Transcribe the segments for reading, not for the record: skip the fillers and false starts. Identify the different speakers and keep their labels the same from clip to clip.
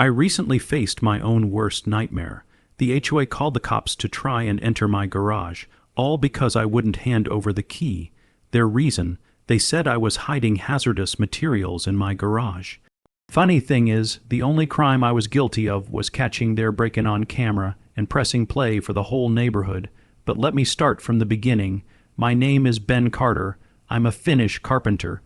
Speaker 1: I recently faced my own worst nightmare. The HOA called the cops to try and enter my garage, all because I wouldn't hand over the key. Their reason, they said I was hiding hazardous materials in my garage. Funny thing is, the only crime I was guilty of was catching their break-in on camera and pressing play for the whole neighborhood. But let me start from the beginning. My name is Ben Carter. I'm a Finnish carpenter.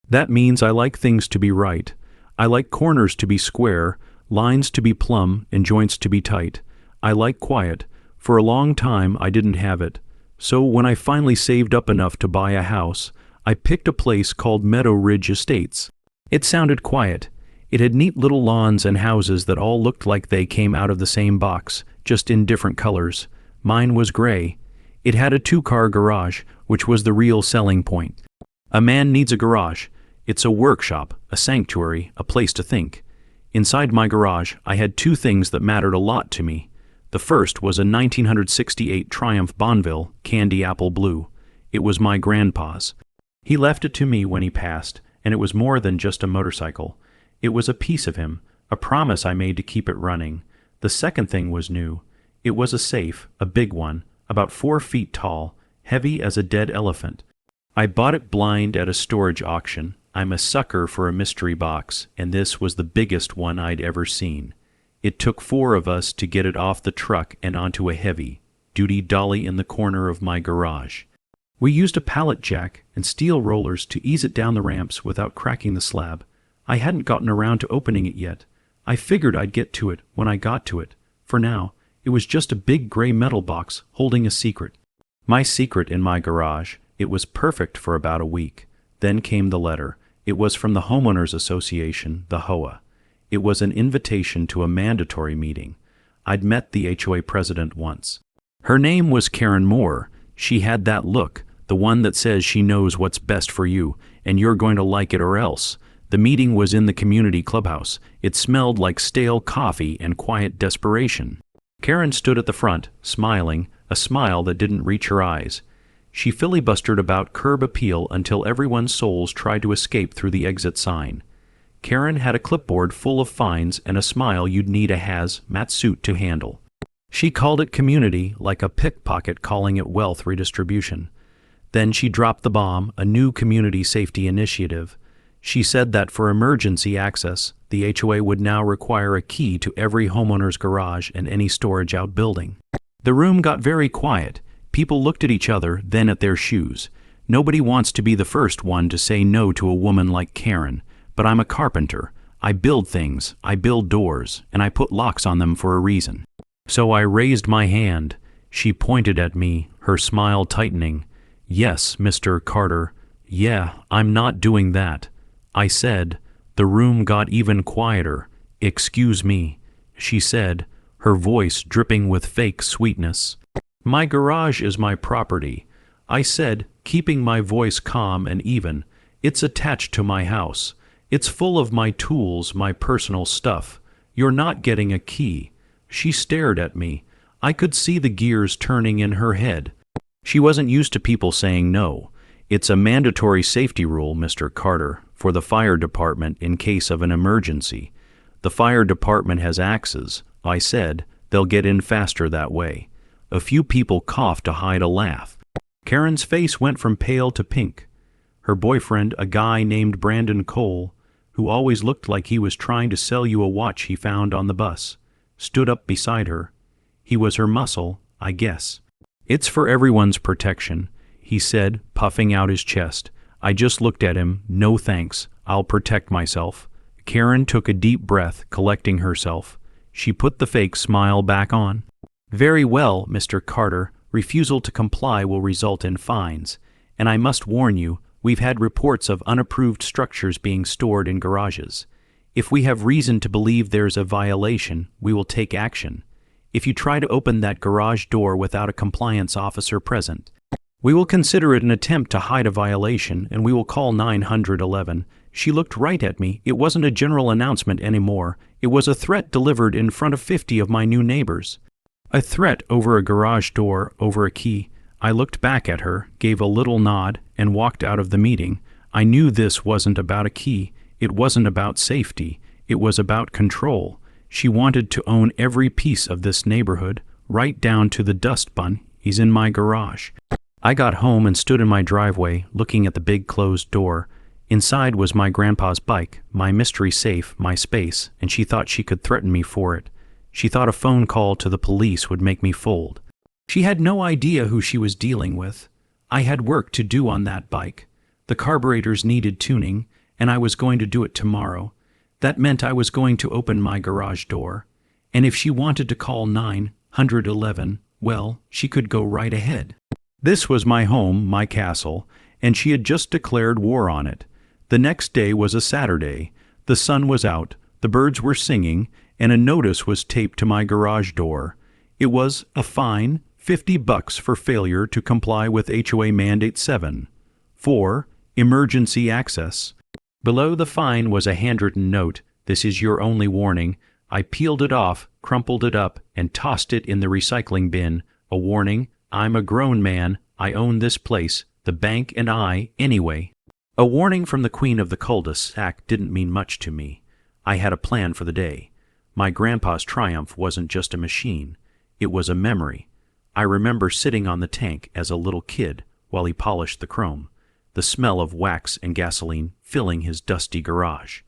Speaker 1: That means I like things to be right. I like corners to be square, lines to be plumb, and joints to be tight. I like quiet. For a long time, I didn't have it. So when I finally saved up enough to buy a house, I picked a place called Meadow Ridge Estates. It sounded quiet. It had neat little lawns and houses that all looked like they came out of the same box, just in different colors. Mine was gray. It had a 2-car garage, which was the real selling point. A man needs a garage. It's a workshop, a sanctuary, a place to think. Inside my garage, I had 2 things that mattered a lot to me. The first was a 1968 Triumph Bonneville, candy apple blue. It was my grandpa's. He left it to me when he passed, and it was more than just a motorcycle. It was a piece of him, a promise I made to keep it running. The second thing was new. It was a safe, a big one, about 4 feet tall, heavy as a dead elephant. I bought it blind at a storage auction. I'm a sucker for a mystery box, and this was the biggest one I'd ever seen. It took 4 of us to get it off the truck and onto a heavy-duty dolly in the corner of my garage. We used a pallet jack and steel rollers to ease it down the ramps without cracking the slab. I hadn't gotten around to opening it yet. I figured I'd get to it when I got to it. For now, it was just a big gray metal box holding a secret. My secret in my garage. It was perfect for about a week. Then came the letter. It was from the Homeowners Association, the HOA. It was an invitation to a mandatory meeting. I'd met the HOA president once. Her name was Karen Moore. She had that look, the one that says she knows what's best for you, and you're going to like it or else. The meeting was in the community clubhouse. It smelled like stale coffee and quiet desperation. Karen stood at the front, smiling, a smile that didn't reach her eyes. She filibustered about curb appeal until everyone's souls tried to escape through the exit sign. Karen had a clipboard full of fines and a smile you'd need a hazmat suit to handle. She called it community, like a pickpocket calling it wealth redistribution. Then she dropped the bomb, a new community safety initiative. She said that for emergency access, the HOA would now require a key to every homeowner's garage and any storage outbuilding. The room got very quiet. People looked at each other, then at their shoes. Nobody wants to be the first one to say no to a woman like Karen. But I'm a carpenter. I build things, I build doors, and I put locks on them for a reason. So I raised my hand. She pointed at me, her smile tightening. Yes, Mr. Carter. Yeah, I'm not doing that. I said. The room got even quieter. Excuse me, she said, her voice dripping with fake sweetness. My garage is my property. I said, keeping my voice calm and even. It's attached to my house. It's full of my tools, my personal stuff. You're not getting a key. She stared at me. I could see the gears turning in her head. She wasn't used to people saying no. It's a mandatory safety rule, Mr. Carter, for the fire department in case of an emergency. The fire department has axes. I said, they'll get in faster that way. A few people coughed to hide a laugh. Karen's face went from pale to pink. Her boyfriend, a guy named Brandon Cole, who always looked like he was trying to sell you a watch he found on the bus, stood up beside her. He was her muscle, I guess. It's for everyone's protection, he said, puffing out his chest. I just looked at him. No thanks. I'll protect myself. Karen took a deep breath, collecting herself. She put the fake smile back on. Very well, Mr. Carter. Refusal to comply will result in fines. And I must warn you, we've had reports of unapproved structures being stored in garages. If we have reason to believe there's a violation, we will take action. If you try to open that garage door without a compliance officer present, we will consider it an attempt to hide a violation, and we will call 911. She looked right at me. It wasn't a general announcement anymore. It was a threat delivered in front of 50 of my new neighbors. A threat over a garage door, over a key. I looked back at her, gave a little nod, and walked out of the meeting. I knew this wasn't about a key. It wasn't about safety. It was about control. She wanted to own every piece of this neighborhood, right down to the dust bun. He's in my garage. I got home and stood in my driveway, looking at the big closed door. Inside was my grandpa's bike, my mystery safe, my space, and she thought she could threaten me for it. She thought a phone call to the police would make me fold. She had no idea who she was dealing with. I had work to do on that bike. The carburetors needed tuning, and I was going to do it tomorrow. That meant I was going to open my garage door. And if she wanted to call 911, well, she could go right ahead. This was my home, my castle, and she had just declared war on it. The next day was a Saturday. The sun was out, the birds were singing, and a notice was taped to my garage door. It was a fine, $50 for failure to comply with HOA Mandate 7. 4. Emergency access. Below the fine was a handwritten note. This is your only warning. I peeled it off, crumpled it up, and tossed it in the recycling bin. A warning. I'm a grown man. I own this place, the bank and I, anyway. A warning from the queen of the cul-de-sac didn't mean much to me. I had a plan for the day. My grandpa's Triumph wasn't just a machine. It was a memory. I remember sitting on the tank as a little kid while he polished the chrome, the smell of wax and gasoline filling his dusty garage.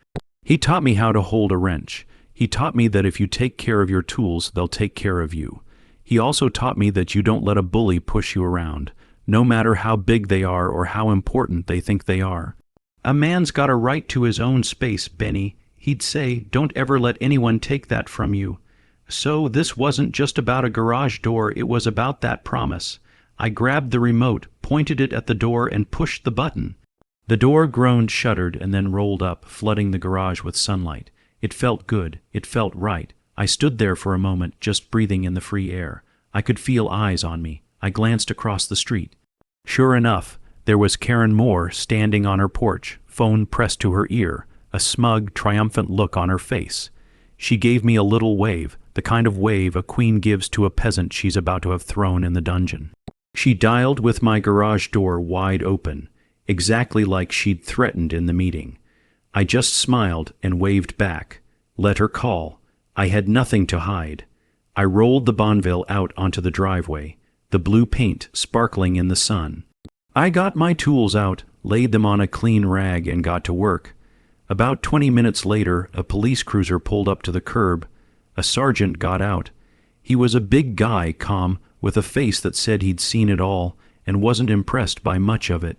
Speaker 1: He taught me how to hold a wrench. He taught me that if you take care of your tools, they'll take care of you. He also taught me that you don't let a bully push you around, no matter how big they are or how important they think they are. A man's got a right to his own space, Benny. He'd say, don't ever let anyone take that from you. So this wasn't just about a garage door, it was about that promise. I grabbed the remote, pointed it at the door, and pushed the button. The door groaned, shuddered, and then rolled up, flooding the garage with sunlight. It felt good. It felt right. I stood there for a moment, just breathing in the free air. I could feel eyes on me. I glanced across the street. Sure enough, there was Karen Moore standing on her porch, phone pressed to her ear, a smug, triumphant look on her face. She gave me a little wave, the kind of wave a queen gives to a peasant she's about to have thrown in the dungeon. She dialed with my garage door wide open, exactly like she'd threatened in the meeting. I just smiled and waved back. Let her call. I had nothing to hide. I rolled the Bonneville out onto the driveway, the blue paint sparkling in the sun. I got my tools out, laid them on a clean rag, and got to work. About 20 minutes later, a police cruiser pulled up to the curb. A sergeant got out. He was a big guy, calm, with a face that said he'd seen it all and wasn't impressed by much of it.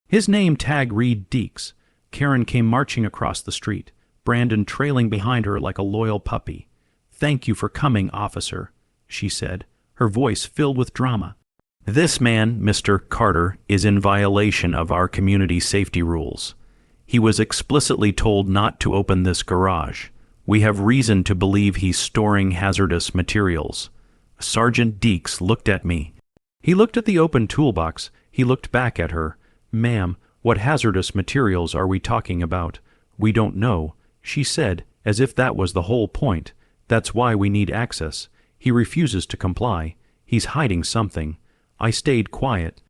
Speaker 1: His name tag read Deeks. Karen came marching across the street, Brandon trailing behind her like a loyal puppy. "Thank you for coming, officer," she said, her voice filled with drama. "This man, Mr. Carter, is in violation of our community safety rules. He was explicitly told not to open this garage. We have reason to believe he's storing hazardous materials." Sergeant Deeks looked at me. He looked at the open toolbox. He looked back at her. "Ma'am, what hazardous materials are we talking about?" "We don't know," she said, as if that was the whole point. "That's why we need access. He refuses to comply. He's hiding something." I stayed quiet.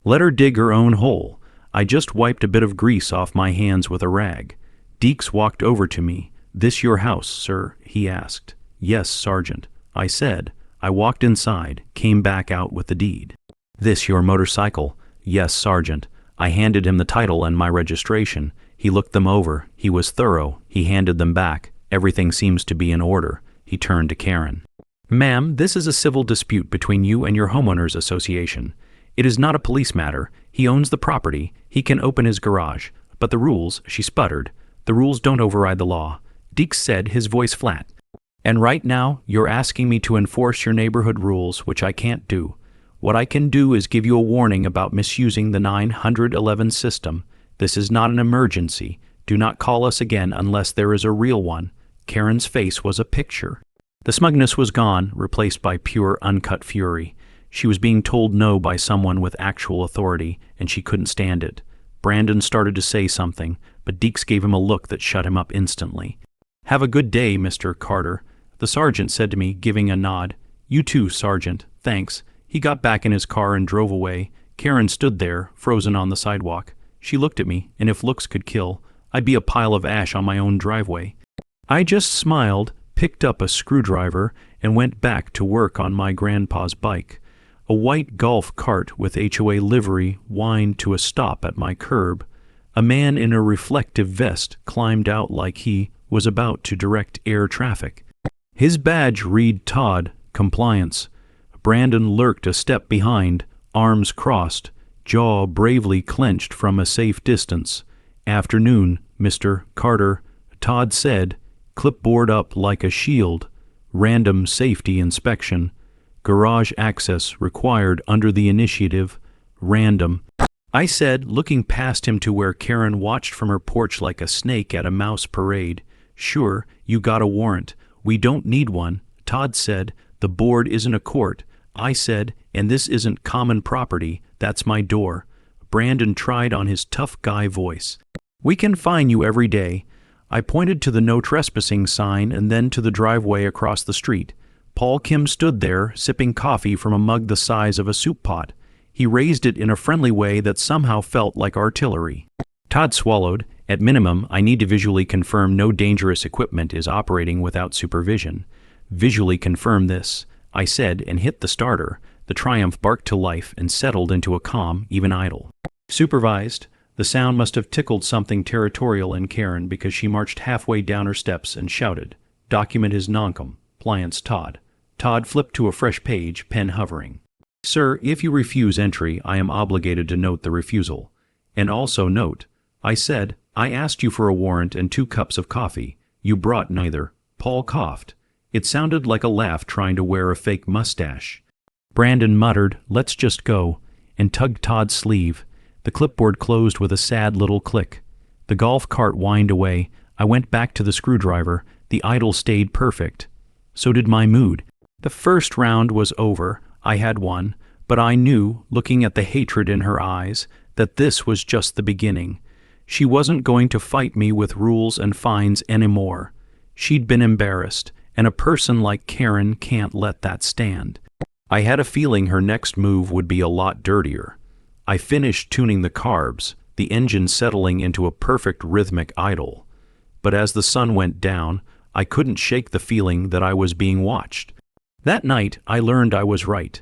Speaker 1: Let her dig her own hole. I just wiped a bit of grease off my hands with a rag. Deeks walked over to me. "This your house, sir?" he asked. "Yes, Sergeant," I said. I walked inside, came back out with the deed. "This your motorcycle?" "Yes, Sergeant." I handed him the title and my registration. He looked them over. He was thorough. He handed them back. "Everything seems to be in order." He turned to Karen. "Ma'am, this is a civil dispute between you and your homeowners association. It is not a police matter. He owns the property. He can open his garage. But the rules," she sputtered, "the rules don't override the law." Deeks said, his voice flat. "And right now, you're asking me to enforce your neighborhood rules, which I can't do. What I can do is give you a warning about misusing the 911 system. This is not an emergency. Do not call us again unless there is a real one." Karen's face was a picture. The smugness was gone, replaced by pure, uncut fury. She was being told no by someone with actual authority, and she couldn't stand it. Brandon started to say something, but Deeks gave him a look that shut him up instantly. "Have a good day, Mr. Carter," the sergeant said to me, giving a nod. "You too, Sergeant. Thanks." He got back in his car and drove away. Karen stood there, frozen on the sidewalk. She looked at me, and if looks could kill, I'd be a pile of ash on my own driveway. I just smiled, picked up a screwdriver, and went back to work on my grandpa's bike. A white golf cart with HOA livery whined to a stop at my curb. A man in a reflective vest climbed out like he was about to direct air traffic. His badge read Todd, Compliance. Brandon lurked a step behind, arms crossed, jaw bravely clenched from a safe distance. Afternoon, Mr. Carter, Todd said, clipboard up like a shield. Random safety inspection. Garage access required under the initiative. Random. I said, looking past him to where Karen watched from her porch like a snake at a mouse parade. Sure, you got a warrant. We don't need one. Todd said, the board isn't a court. I said, and this isn't common property. That's my door. Brandon tried on his tough guy voice. We can fine you every day. I pointed to the no trespassing sign and then to the driveway across the street. Paul Kim stood there, sipping coffee from a mug the size of a soup pot. He raised it in a friendly way that somehow felt like artillery. Todd swallowed. At minimum, I need to visually confirm no dangerous equipment is operating without supervision. Visually confirm this, I said, and hit the starter. The Triumph barked to life and settled into a calm, even idle. Supervised. The sound must have tickled something territorial in Karen because she marched halfway down her steps and shouted, Document is non-compliance, Todd. Todd flipped to a fresh page, pen hovering. Sir, if you refuse entry, I am obligated to note the refusal. And also note, I said, I asked you for a warrant and 2 cups of coffee. You brought neither. Paul coughed. It sounded like a laugh trying to wear a fake mustache. Brandon muttered, let's just go, and tugged Todd's sleeve. The clipboard closed with a sad little click. The golf cart whined away. I went back to the screwdriver. The idle stayed perfect. So did my mood. The first round was over. I had won, but I knew, looking at the hatred in her eyes, that this was just the beginning. She wasn't going to fight me with rules and fines anymore. She'd been embarrassed, and a person like Karen can't let that stand. I had a feeling her next move would be a lot dirtier. I finished tuning the carbs, the engine settling into a perfect rhythmic idle. But as the sun went down, I couldn't shake the feeling that I was being watched. That night, I learned I was right.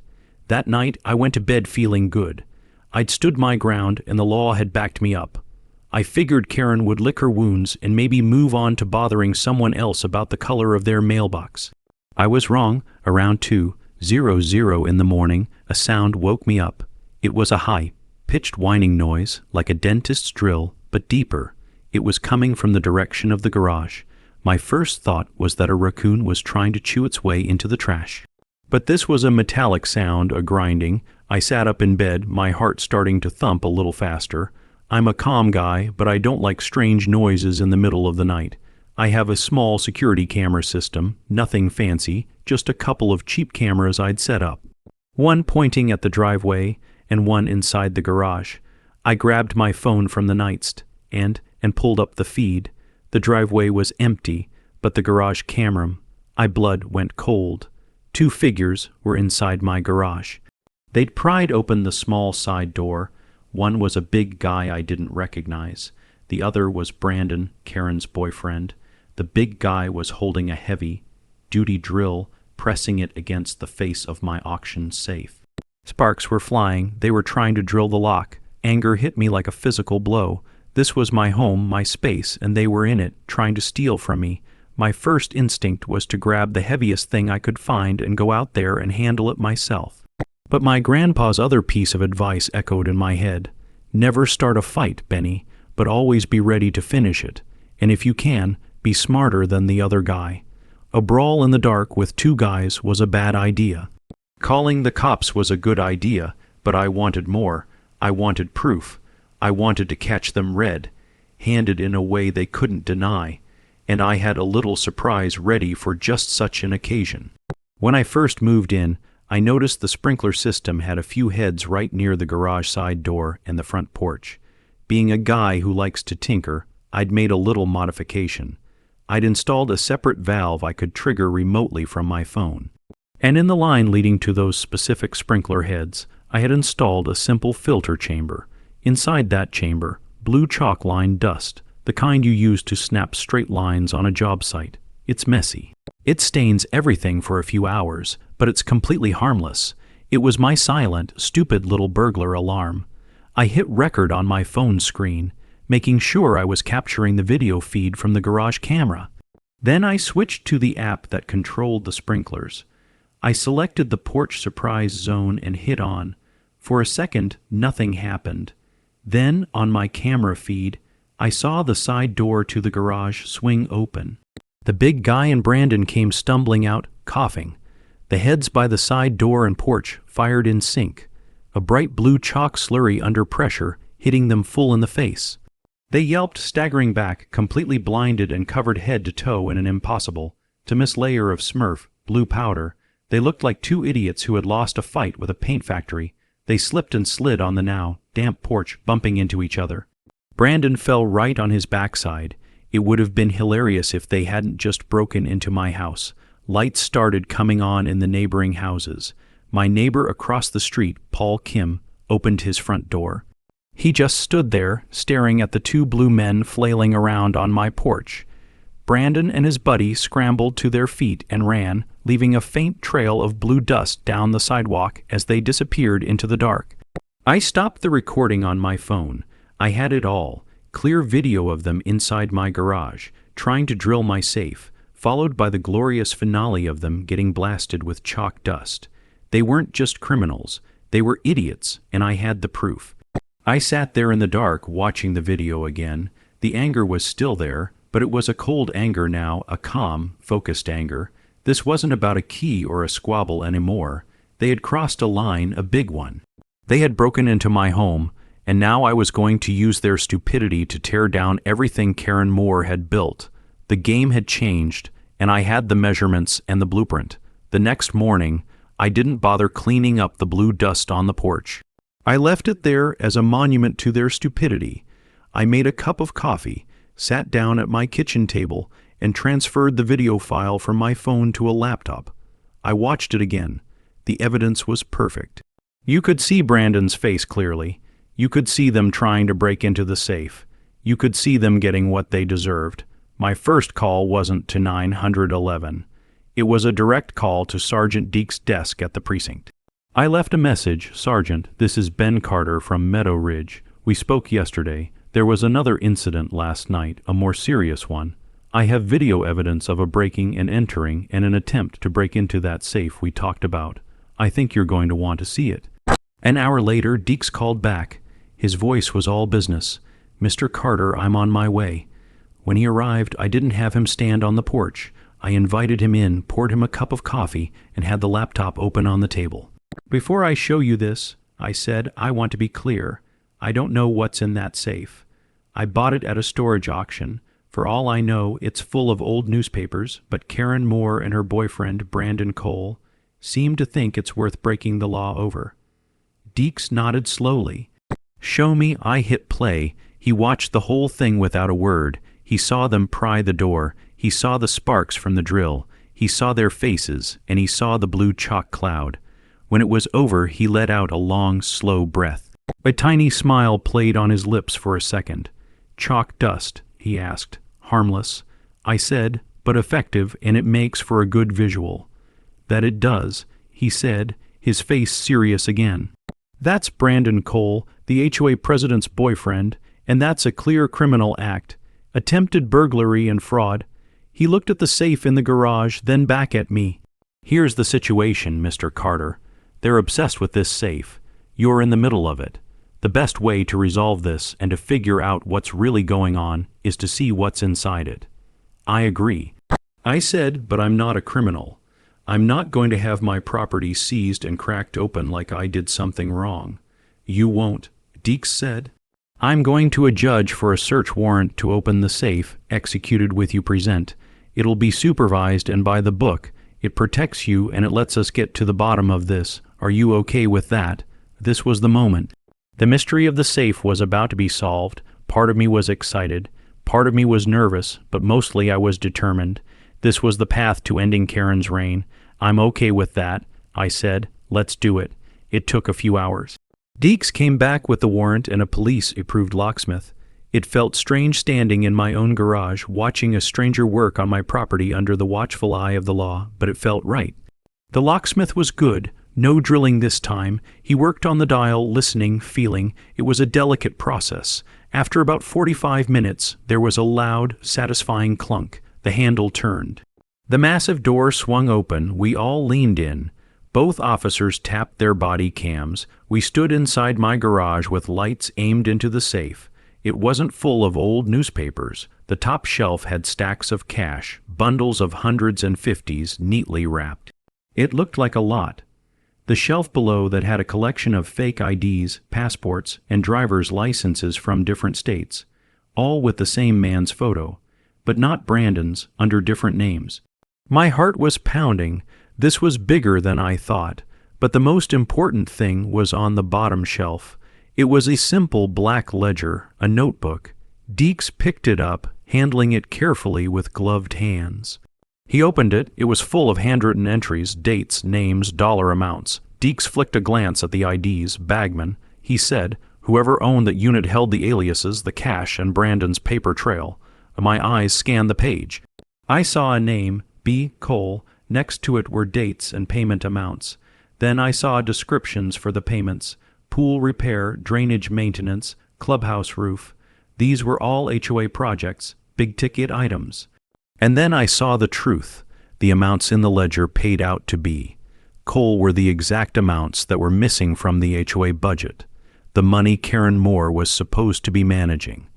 Speaker 1: That night, I went to bed feeling good. I'd stood my ground, and the law had backed me up. I figured Karen would lick her wounds and maybe move on to bothering someone else about the color of their mailbox. I was wrong. Around 2:00 in the morning, a sound woke me up. It was a high-pitched whining noise, like a dentist's drill, but deeper. It was coming from the direction of the garage. My first thought was that a raccoon was trying to chew its way into the trash. But this was a metallic sound, a grinding. I sat up in bed, my heart starting to thump a little faster. I'm a calm guy, but I don't like strange noises in the middle of the night. I have a small security camera system, nothing fancy, just a couple of cheap cameras I'd set up. One pointing at the driveway and one inside the garage. I grabbed my phone from the nightstand and pulled up the feed. The driveway was empty, but the garage camera, my blood went cold. 2 figures were inside my garage. They'd pried open the small side door. One was a big guy I didn't recognize. The other was Brandon, Karen's boyfriend. The big guy was holding a heavy-duty drill, pressing it against the face of my auction safe. Sparks were flying. They were trying to drill the lock. Anger hit me like a physical blow. This was my home, my space, and they were in it, trying to steal from me. My first instinct was to grab the heaviest thing I could find and go out there and handle it myself. But my grandpa's other piece of advice echoed in my head. Never start a fight, Benny, but always be ready to finish it. And if you can, be smarter than the other guy. A brawl in the dark with 2 guys was a bad idea. Calling the cops was a good idea, but I wanted more. I wanted proof. I wanted to catch them red-handed in a way they couldn't deny, and I had a little surprise ready for just such an occasion. When I first moved in, I noticed the sprinkler system had a few heads right near the garage side door and the front porch. Being a guy who likes to tinker, I'd made a little modification. I'd installed a separate valve I could trigger remotely from my phone. And in the line leading to those specific sprinkler heads, I had installed a simple filter chamber. Inside that chamber, blue chalk-lined dust, the kind you use to snap straight lines on a job site. It's messy. It stains everything for a few hours, but it's completely harmless. It was my silent, stupid little burglar alarm. I hit record on my phone screen, making sure I was capturing the video feed from the garage camera. Then I switched to the app that controlled the sprinklers. I selected the porch surprise zone and hit on. For a second, nothing happened. Then, on my camera feed, I saw the side door to the garage swing open. The big guy and Brandon came stumbling out, coughing. The heads by the side door and porch fired in sync, a bright blue chalk slurry under pressure hitting them full in the face. They yelped, staggering back, completely blinded and covered head to toe in an impossible to miss layer of Smurf, blue powder. They looked like two idiots who had lost a fight with a paint factory. They slipped and slid on the now damp porch, bumping into each other. Brandon fell right on his backside. It would have been hilarious if they hadn't just broken into my house. Lights started coming on in the neighboring houses. My neighbor across the street, Paul Kim, opened his front door. He just stood there, staring at the two blue men flailing around on my porch. Brandon and his buddy scrambled to their feet and ran, leaving a faint trail of blue dust down the sidewalk as they disappeared into the dark. I stopped the recording on my phone. I had it all. Clear video of them inside my garage, trying to drill my safe, followed by the glorious finale of them getting blasted with chalk dust. They weren't just criminals. They were idiots, and I had the proof. I sat there in the dark watching the video again. The anger was still there, but it was a cold anger now, a calm, focused anger. This wasn't about a key or a squabble anymore. They had crossed a line, a big one. They had broken into my home, and now I was going to use their stupidity to tear down everything Karen Moore had built. The game had changed, and I had the measurements and the blueprint. The next morning, I didn't bother cleaning up the blue dust on the porch. I left it there as a monument to their stupidity. I made a cup of coffee, sat down at my kitchen table, and transferred the video file from my phone to a laptop. I watched it again. The evidence was perfect. You could see Brandon's face clearly. You could see them trying to break into the safe. You could see them getting what they deserved. My first call wasn't to 911. It was a direct call to Sergeant Deke's desk at the precinct. I left a message. Sergeant, this is Ben Carter from Meadow Ridge. We spoke yesterday. There was another incident last night, a more serious one. I have video evidence of a breaking and entering and an attempt to break into that safe we talked about. I think you're going to want to see it. An hour later, Deeks called back. His voice was all business. Mr. Carter, I'm on my way. When he arrived, I didn't have him stand on the porch. I invited him in, poured him a cup of coffee, and had the laptop open on the table. Before I show you this, I said, I want to be clear. I don't know what's in that safe. I bought it at a storage auction. For all I know, it's full of old newspapers, but Karen Moore and her boyfriend, Brandon Cole, seem to think it's worth breaking the law over. Deeks nodded slowly. Show me. I hit play. He watched the whole thing without a word. He saw them pry the door. He saw the sparks from the drill. He saw their faces, and he saw the blue chalk cloud. When it was over, he let out a long, slow breath. A tiny smile played on his lips for a second. Chalk dust, he asked. Harmless. I said, but effective, and it makes for a good visual. That it does, he said, his face serious again. That's Brandon Cole, the HOA president's boyfriend, and that's a clear criminal act. Attempted burglary and fraud. He looked at the safe in the garage, then back at me. Here's the situation, Mr. Carter. They're obsessed with this safe. You're in the middle of it. The best way to resolve this and to figure out what's really going on is to see what's inside it. I agree. I said, but I'm not a criminal. I'm not going to have my property seized and cracked open like I did something wrong. You won't, Deeks said. I'm going to a judge for a search warrant to open the safe, executed with you present. It'll be supervised and by the book. It protects you and it lets us get to the bottom of this. Are you okay with that? This was the moment. The mystery of the safe was about to be solved. Part of me was excited. Part of me was nervous, but mostly I was determined. This was the path to ending Karen's reign. I'm okay with that, I said. Let's do it. It took a few hours. Deeks came back with the warrant and a police-approved locksmith. It felt strange standing in my own garage, watching a stranger work on my property under the watchful eye of the law, but it felt right. The locksmith was good. No drilling this time. He worked on the dial, listening, feeling. It was a delicate process. After about 45 minutes, there was a loud, satisfying clunk. The handle turned. The massive door swung open. We all leaned in. Both officers tapped their body cams. We stood inside my garage with lights aimed into the safe. It wasn't full of old newspapers. The top shelf had stacks of cash, bundles of hundreds and fifties neatly wrapped. It looked like a lot. The shelf below that had a collection of fake IDs, passports, and driver's licenses from different states, all with the same man's photo, but not Brandon's, under different names. My heart was pounding. This was bigger than I thought, but the most important thing was on the bottom shelf. It was a simple black ledger, a notebook. Deeks picked it up, handling it carefully with gloved hands. He opened it. It was full of handwritten entries, dates, names, dollar amounts. Deeks flicked a glance at the IDs, bagman. He said, whoever owned that unit held the aliases, the cash, and Brandon's paper trail. My eyes scanned the page. I saw a name, B. Cole. Next to it were dates and payment amounts. Then I saw descriptions for the payments. Pool repair, drainage maintenance, clubhouse roof. These were all HOA projects, big-ticket items. And then I saw the truth. The amounts in the ledger paid out to B. Cole were the exact amounts that were missing from the HOA budget. The money Karen Moore was supposed to be managing.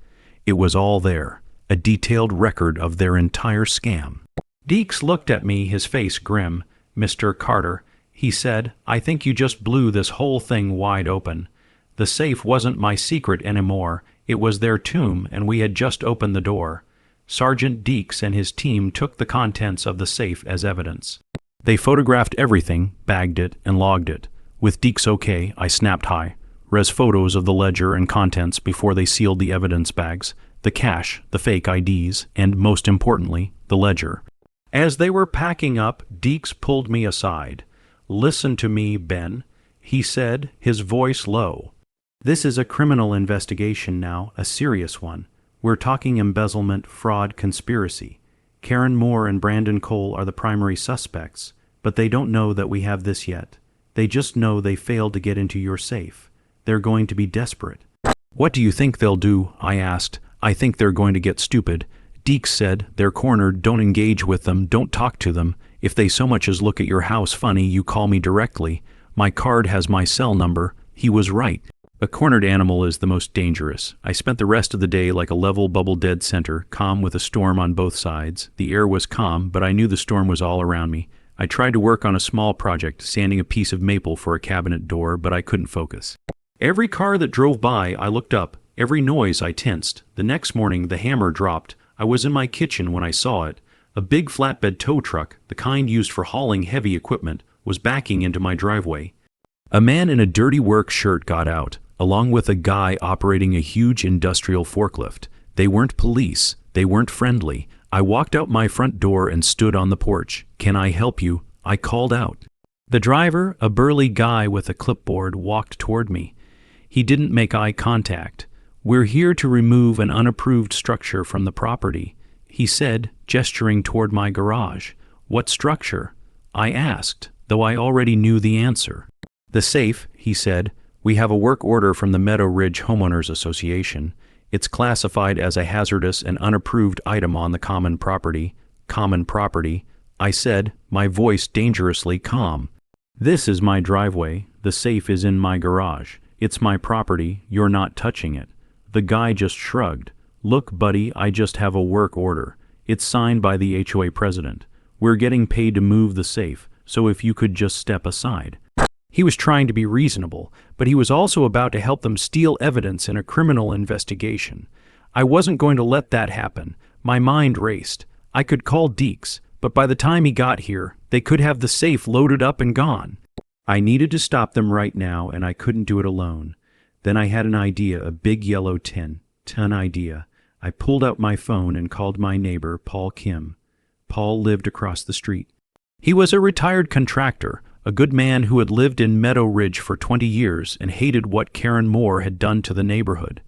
Speaker 1: It was all there, a detailed record of their entire scam. Deeks looked at me, his face grim. Mr. Carter, he said, I think you just blew this whole thing wide open. The safe wasn't my secret anymore. It was their tomb, and we had just opened the door. Sergeant Deeks and his team took the contents of the safe as evidence. They photographed everything, bagged it, and logged it. With Deeks okay, I snapped high. Res photos of the ledger and contents before they sealed the evidence bags, the cash, the fake IDs, and, most importantly, the ledger. As they were packing up, Deeks pulled me aside. Listen to me, Ben, he said, his voice low. This is a criminal investigation now, a serious one. We're talking embezzlement, fraud, conspiracy. Karen Moore and Brandon Cole are the primary suspects, but they don't know that we have this yet. They just know they failed to get into your safe. They're going to be desperate. What do you think they'll do? I asked. I think they're going to get stupid. Deeks said, they're cornered, don't engage with them, don't talk to them. If they so much as look at your house funny, you call me directly. My card has my cell number. He was right. A cornered animal is the most dangerous. I spent the rest of the day like a level bubble-dead center, calm with a storm on both sides. The air was calm, but I knew the storm was all around me. I tried to work on a small project, sanding a piece of maple for a cabinet door, but I couldn't focus. Every car that drove by, I looked up. Every noise, I tensed. The next morning, the hammer dropped. I was in my kitchen when I saw it. A big flatbed tow truck, the kind used for hauling heavy equipment, was backing into my driveway. A man in a dirty work shirt got out, along with a guy operating a huge industrial forklift. They weren't police. They weren't friendly. I walked out my front door and stood on the porch. Can I help you? I called out. The driver, a burly guy with a clipboard, walked toward me. He didn't make eye contact. We're here to remove an unapproved structure from the property, he said, gesturing toward my garage. What structure? I asked, though I already knew the answer. The safe, he said. We have a work order from the Meadow Ridge Homeowners Association. It's classified as a hazardous and unapproved item on the common property. Common property, I said, my voice dangerously calm. This is my driveway. The safe is in my garage. It's my property. You're not touching it. The guy just shrugged. Look, buddy, I just have a work order. It's signed by the HOA president. We're getting paid to move the safe, so if you could just step aside. He was trying to be reasonable, but he was also about to help them steal evidence in a criminal investigation. I wasn't going to let that happen. My mind raced. I could call Deeks, but by the time he got here, they could have the safe loaded up and gone. I needed to stop them right now, and I couldn't do it alone. Then I had an idea, a big yellow tin idea. I pulled out my phone and called my neighbor, Paul Kim. Paul lived across the street. He was a retired contractor, a good man who had lived in Meadow Ridge for 20 years and hated what Karen Moore had done to the neighborhood.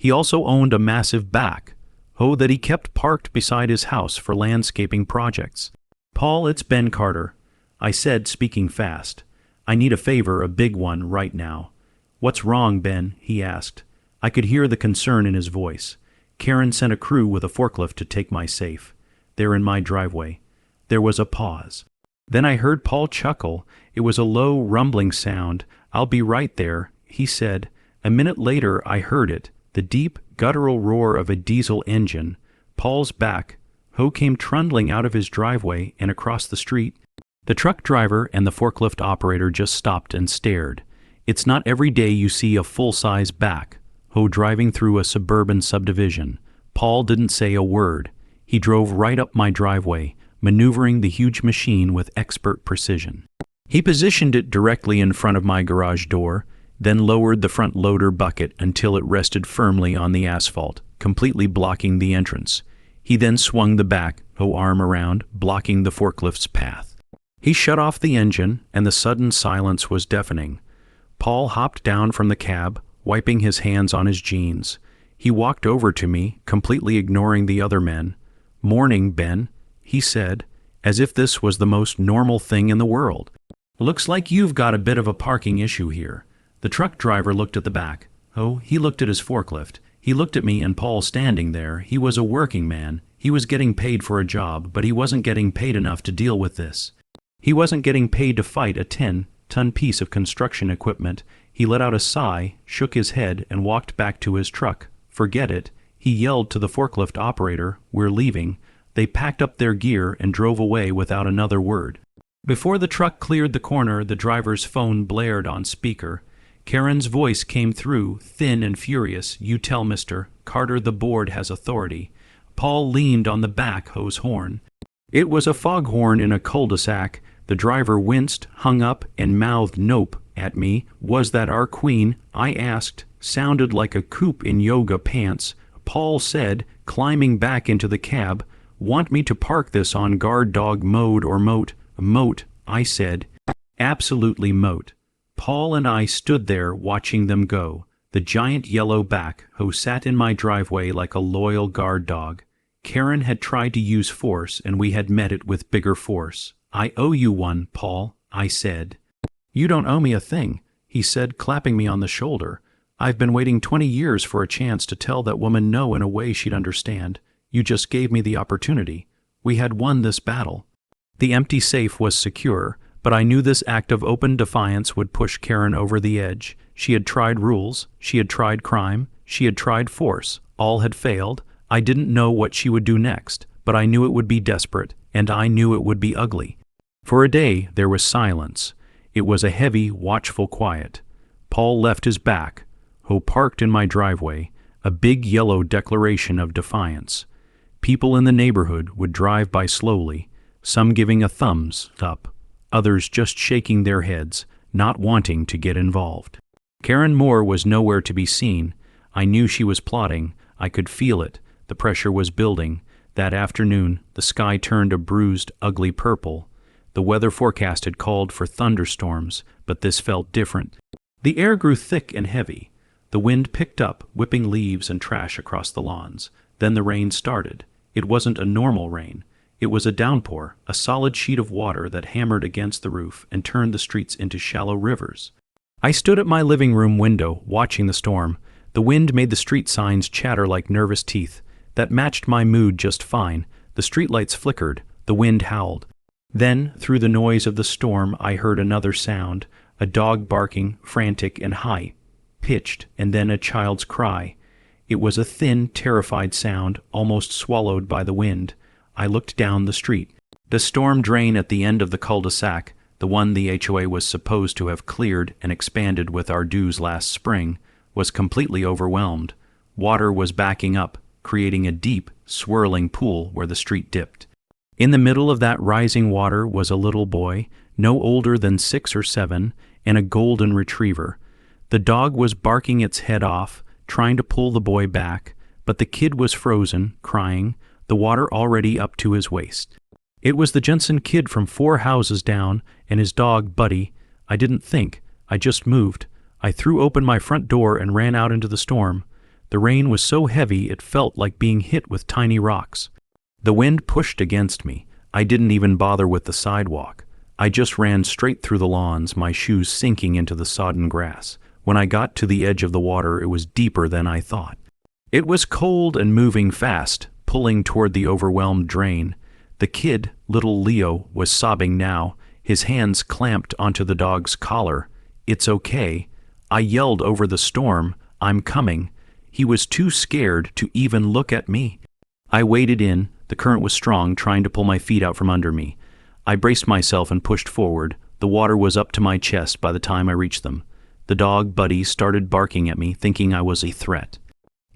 Speaker 1: He also owned a massive back, that he kept parked beside his house for landscaping projects. "Paul, it's Ben Carter," I said, speaking fast. "I need a favor, a big one, right now." "What's wrong, Ben?" he asked. I could hear the concern in his voice. "Karen sent a crew with a forklift to take my safe. They're in my driveway." There was a pause. Then I heard Paul chuckle. It was a low, rumbling sound. "I'll be right there," he said. A minute later I heard it, the deep, guttural roar of a diesel engine. Paul's back, came trundling out of his driveway and across the street. The truck driver and the forklift operator just stopped and stared. It's not every day you see a full-size back, driving through a suburban subdivision. Paul didn't say a word. He drove right up my driveway, maneuvering the huge machine with expert precision. He positioned it directly in front of my garage door, then lowered the front loader bucket until it rested firmly on the asphalt, completely blocking the entrance. He then swung the back, arm around, blocking the forklift's path. He shut off the engine, and the sudden silence was deafening. Paul hopped down from the cab, wiping his hands on his jeans. He walked over to me, completely ignoring the other men. "Morning, Ben," he said, as if this was the most normal thing in the world. "Looks like you've got a bit of a parking issue here." The truck driver looked at the back. He looked at his forklift. He looked at me and Paul standing there. He was a working man. He was getting paid for a job, but he wasn't getting paid enough to deal with this. He wasn't getting paid to fight a 10-ton piece of construction equipment. He let out a sigh, shook his head, and walked back to his truck. "Forget it," he yelled to the forklift operator. "We're leaving." They packed up their gear and drove away without another word. Before the truck cleared the corner, the driver's phone blared on speaker. Karen's voice came through, thin and furious. "You tell Mr. Carter the board has authority." Paul leaned on the back hose horn. It was a foghorn in a cul-de-sac. The driver winced, hung up, and mouthed "Nope" at me. "Was that our queen?" I asked. Sounded like a coop in yoga pants. Paul said, climbing back into the cab, "Want me to park this on guard dog mode or moat?" "Moat," I said. "Absolutely moat." Paul and I stood there watching them go. The giant yellow back sat in my driveway like a loyal guard dog. Karen had tried to use force, and we had met it with bigger force. "I owe you one, Paul," I said. "You don't owe me a thing," he said, clapping me on the shoulder. "I've been waiting 20 years for a chance to tell that woman no in a way she'd understand. You just gave me the opportunity. We had won this battle." The empty safe was secure, but I knew this act of open defiance would push Karen over the edge. She had tried rules, she had tried crime, she had tried force. All had failed. I didn't know what she would do next, but I knew it would be desperate, and I knew it would be ugly. For a day there was silence. It was a heavy, watchful quiet. Paul left his back, parked in my driveway, a big yellow declaration of defiance. People in the neighborhood would drive by slowly, some giving a thumbs up, others just shaking their heads, not wanting to get involved. Karen Moore was nowhere to be seen. I knew she was plotting. I could feel it. The pressure was building. That afternoon, the sky turned a bruised, ugly purple. The weather forecast had called for thunderstorms, but this felt different. The air grew thick and heavy. The wind picked up, whipping leaves and trash across the lawns. Then the rain started. It wasn't a normal rain. It was a downpour, a solid sheet of water that hammered against the roof and turned the streets into shallow rivers. I stood at my living room window, watching the storm. The wind made the street signs chatter like nervous teeth. That matched my mood just fine. The streetlights flickered. The wind howled. Then, through the noise of the storm, I heard another sound, a dog barking, frantic and high-pitched, and then a child's cry. It was a thin, terrified sound, almost swallowed by the wind. I looked down the street. The storm drain at the end of the cul-de-sac, the one the HOA was supposed to have cleared and expanded with our dues last spring, was completely overwhelmed. Water was backing up, creating a deep, swirling pool where the street dipped. In the middle of that rising water was a little boy, no older than 6 or 7, and a golden retriever. The dog was barking its head off, trying to pull the boy back, but the kid was frozen, crying, the water already up to his waist. It was the Jensen kid from 4 houses down, and his dog, Buddy. I didn't think. I just moved. I threw open my front door and ran out into the storm. The rain was so heavy it felt like being hit with tiny rocks. The wind pushed against me. I didn't even bother with the sidewalk. I just ran straight through the lawns, my shoes sinking into the sodden grass. When I got to the edge of the water, it was deeper than I thought. It was cold and moving fast, pulling toward the overwhelmed drain. The kid, little Leo, was sobbing now, his hands clamped onto the dog's collar. "It's okay." I yelled over the storm, "I'm coming." He was too scared to even look at me. I waded in. The current was strong, trying to pull my feet out from under me. I braced myself and pushed forward. The water was up to my chest by the time I reached them. The dog, Buddy, started barking at me, thinking I was a threat.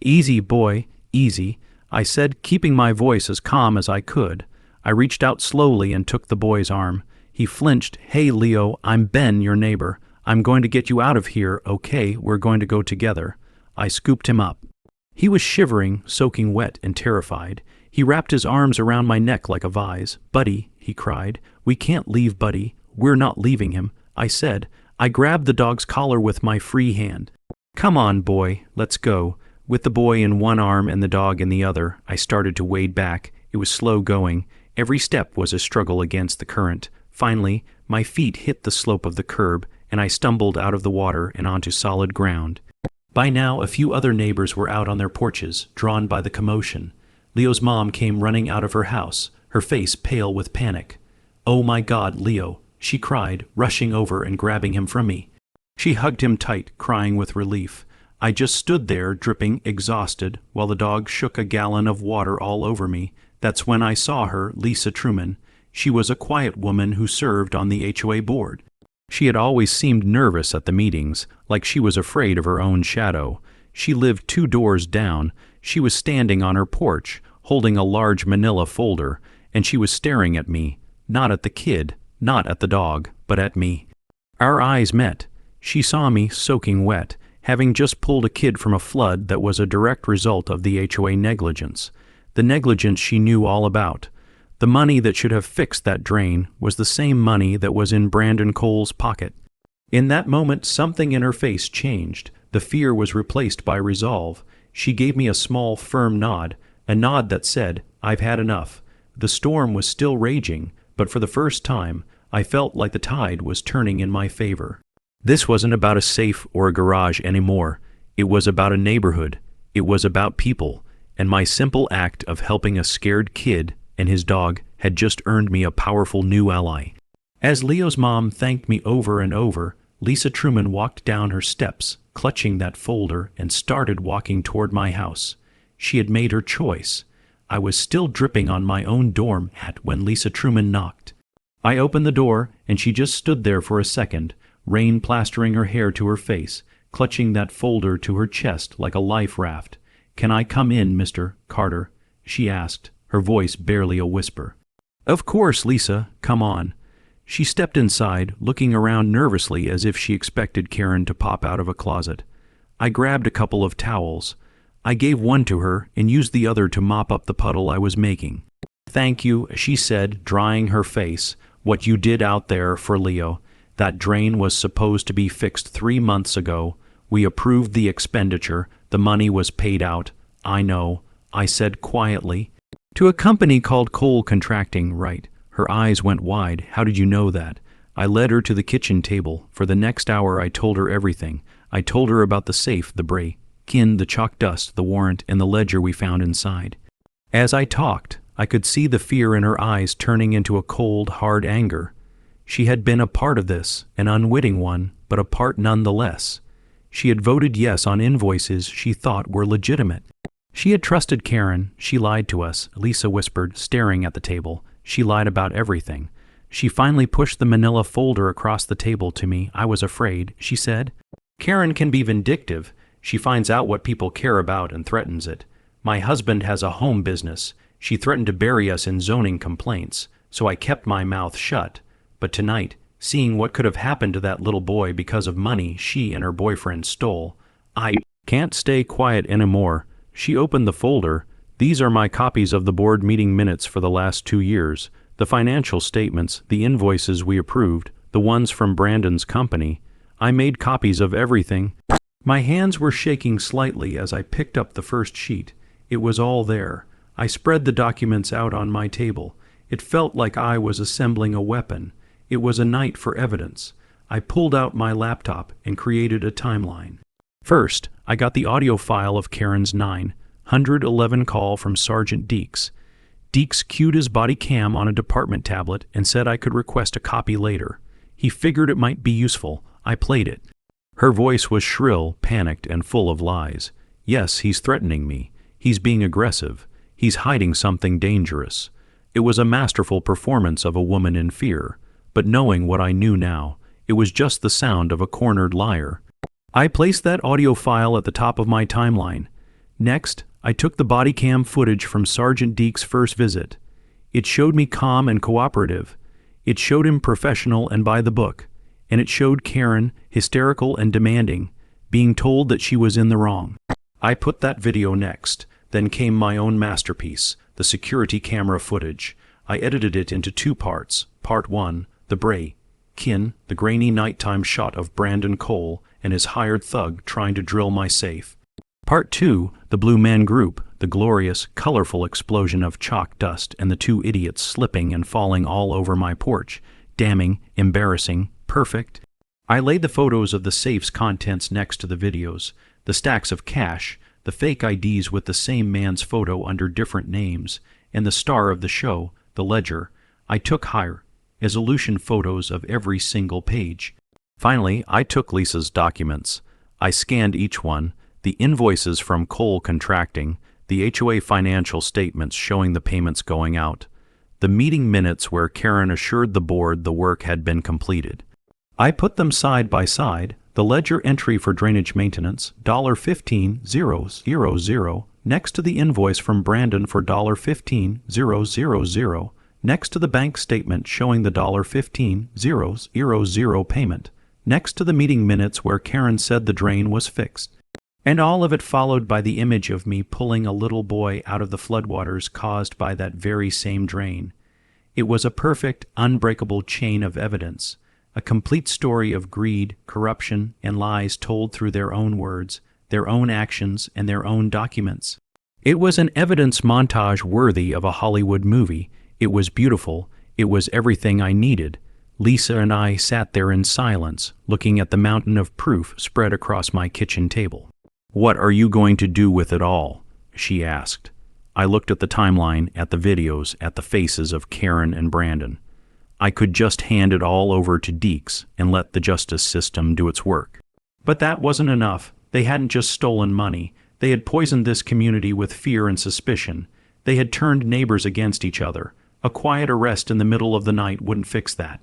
Speaker 1: "Easy, boy, easy," I said, keeping my voice as calm as I could. I reached out slowly and took the boy's arm. He flinched. "Hey, Leo, I'm Ben, your neighbor. I'm going to get you out of here, okay? We're going to go together." I scooped him up. He was shivering, soaking wet and terrified. He wrapped his arms around my neck like a vise. "Buddy," he cried. "We can't leave Buddy. We're not leaving him," I said. I grabbed the dog's collar with my free hand. "Come on, boy, let's go." With the boy in one arm and the dog in the other, I started to wade back. It was slow going. Every step was a struggle against the current. Finally, my feet hit the slope of the curb, and I stumbled out of the water and onto solid ground. By now, a few other neighbors were out on their porches, drawn by the commotion. Leo's mom came running out of her house, her face pale with panic. "Oh my God, Leo," she cried, rushing over and grabbing him from me. She hugged him tight, crying with relief. I just stood there, dripping, exhausted, while the dog shook a gallon of water all over me. That's when I saw her, Lisa Truman. She was a quiet woman who served on the HOA board. She had always seemed nervous at the meetings, like she was afraid of her own shadow. She lived 2 doors down. She was standing on her porch, holding a large manila folder, and she was staring at me, not at the kid, not at the dog, but at me. Our eyes met. She saw me soaking wet, having just pulled a kid from a flood that was a direct result of the HOA negligence. The negligence she knew all about. The money that should have fixed that drain was the same money that was in Brandon Cole's pocket. In that moment, something in her face changed. The fear was replaced by resolve. She gave me a small, firm nod, a nod that said, "I've had enough." The storm was still raging, but for the first time, I felt like the tide was turning in my favor. This wasn't about a safe or a garage anymore. It was about a neighborhood. It was about people, and my simple act of helping a scared kid and his dog had just earned me a powerful new ally. As Leo's mom thanked me over and over, Lisa Truman walked down her steps, clutching that folder, and started walking toward my house. She had made her choice. I was still dripping on my own dorm hat when Lisa Truman knocked. I opened the door, and she just stood there for a second, rain plastering her hair to her face, clutching that folder to her chest like a life raft. "Can I come in, Mr. Carter?" she asked, her voice barely a whisper. "Of course, Lisa, come on." She stepped inside, looking around nervously as if she expected Karen to pop out of a closet. I grabbed a couple of towels. I gave one to her and used the other to mop up the puddle I was making. "Thank you," she said, drying her face. "What you did out there for Leo. That drain was supposed to be fixed 3 months ago. We approved the expenditure. The money was paid out." "I know," I said quietly. "To a company called Cole Contracting, right?" Her eyes went wide. "How did you know that?" I led her to the kitchen table. For the next hour I told her everything. I told her about the safe, the break-in, the chalk dust, the warrant, and the ledger we found inside. As I talked, I could see the fear in her eyes turning into a cold, hard anger. She had been a part of this, an unwitting one, but a part nonetheless. She had voted yes on invoices she thought were legitimate. She had trusted Karen. She lied to us, Lisa whispered, staring at the table. She lied about everything. She finally pushed the manila folder across the table to me. "I was afraid," she said. "Karen can be vindictive. She finds out what people care about and threatens it. My husband has a home business. She threatened to bury us in zoning complaints, so I kept my mouth shut. But tonight, seeing what could have happened to that little boy because of money she and her boyfriend stole, I can't stay quiet anymore." She opened the folder. "These are my copies of the board meeting minutes for the last 2 years, the financial statements, the invoices we approved, the ones from Brandon's company. I made copies of everything." My hands were shaking slightly as I picked up the first sheet. It was all there. I spread the documents out on my table. It felt like I was assembling a weapon. It was a night for evidence. I pulled out my laptop and created a timeline. First, I got the audio file of Karen's 911 call from Sergeant Deeks. Deeks cued his body cam on a department tablet and said I could request a copy later. He figured it might be useful. I played it. Her voice was shrill, panicked, and full of lies. Yes, he's threatening me. He's being aggressive. He's hiding something dangerous. It was a masterful performance of a woman in fear. But knowing what I knew now, it was just the sound of a cornered liar. I placed that audio file at the top of my timeline. Next, I took the body cam footage from Sergeant Deeks' first visit. It showed me calm and cooperative. It showed him professional and by the book. And it showed Karen, hysterical and demanding, being told that she was in the wrong. I put that video next. Then came my own masterpiece, the security camera footage. I edited it into 2 parts. Part 1, the break-in, the grainy nighttime shot of Brandon Cole and his hired thug trying to drill my safe. Part 2, the Blue Man Group, the glorious, colorful explosion of chalk dust and the 2 idiots slipping and falling all over my porch. Damning, embarrassing, perfect. I laid the photos of the safe's contents next to the videos, the stacks of cash, the fake IDs with the same man's photo under different names, and the star of the show, the ledger. I took high-resolution photos of every single page. Finally, I took Lisa's documents. I scanned each one, the invoices from Cole Contracting, the HOA financial statements showing the payments going out, the meeting minutes where Karen assured the board the work had been completed. I put them side by side, the ledger entry for drainage maintenance, $15,000, next to the invoice from Brandon for $15,000, next to the bank statement showing the $15,000 payment, next to the meeting minutes where Karen said the drain was fixed. And all of it followed by the image of me pulling a little boy out of the floodwaters caused by that very same drain. It was a perfect, unbreakable chain of evidence, a complete story of greed, corruption, and lies told through their own words, their own actions, and their own documents. It was an evidence montage worthy of a Hollywood movie. It was beautiful. It was everything I needed. Lisa and I sat there in silence, looking at the mountain of proof spread across my kitchen table. "What are you going to do with it all?" she asked. I looked at the timeline, at the videos, at the faces of Karen and Brandon. I could just hand it all over to Deeks and let the justice system do its work. But that wasn't enough. They hadn't just stolen money. They had poisoned this community with fear and suspicion. They had turned neighbors against each other. A quiet arrest in the middle of the night wouldn't fix that.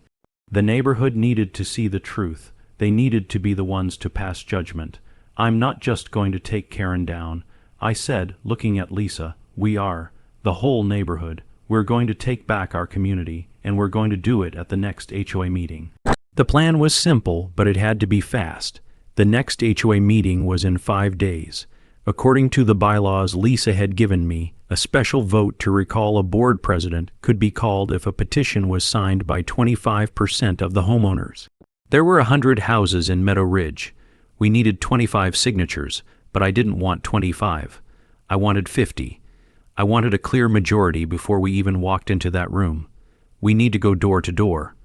Speaker 1: The neighborhood needed to see the truth. They needed to be the ones to pass judgment. "I'm not just going to take Karen down," I said, looking at Lisa. "We are. The whole neighborhood. We're going to take back our community, and we're going to do it at the next HOA meeting." The plan was simple, but it had to be fast. The next HOA meeting was in 5 days. According to the bylaws Lisa had given me, a special vote to recall a board president could be called if a petition was signed by 25% of the homeowners. There were 100 houses in Meadow Ridge. We needed 25 signatures, but I didn't want 25. I wanted 50. I wanted a clear majority before we even walked into that room. We need to go door to door.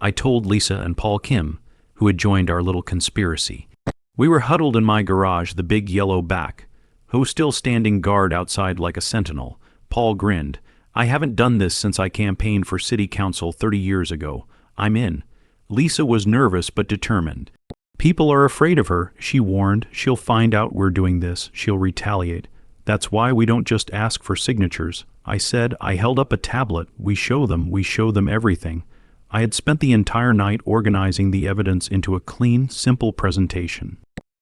Speaker 1: I told Lisa and Paul Kim, who had joined our little conspiracy. We were huddled in my garage, the big yellow back. Who still standing guard outside like a sentinel. Paul grinned. "I haven't done this since I campaigned for city council 30 years ago. I'm in." Lisa was nervous but determined. "People are afraid of her," she warned. "She'll find out we're doing this. She'll retaliate. That's why we don't just ask for signatures." I said. I held up a tablet. We show them everything. I had spent the entire night organizing the evidence into a clean, simple presentation.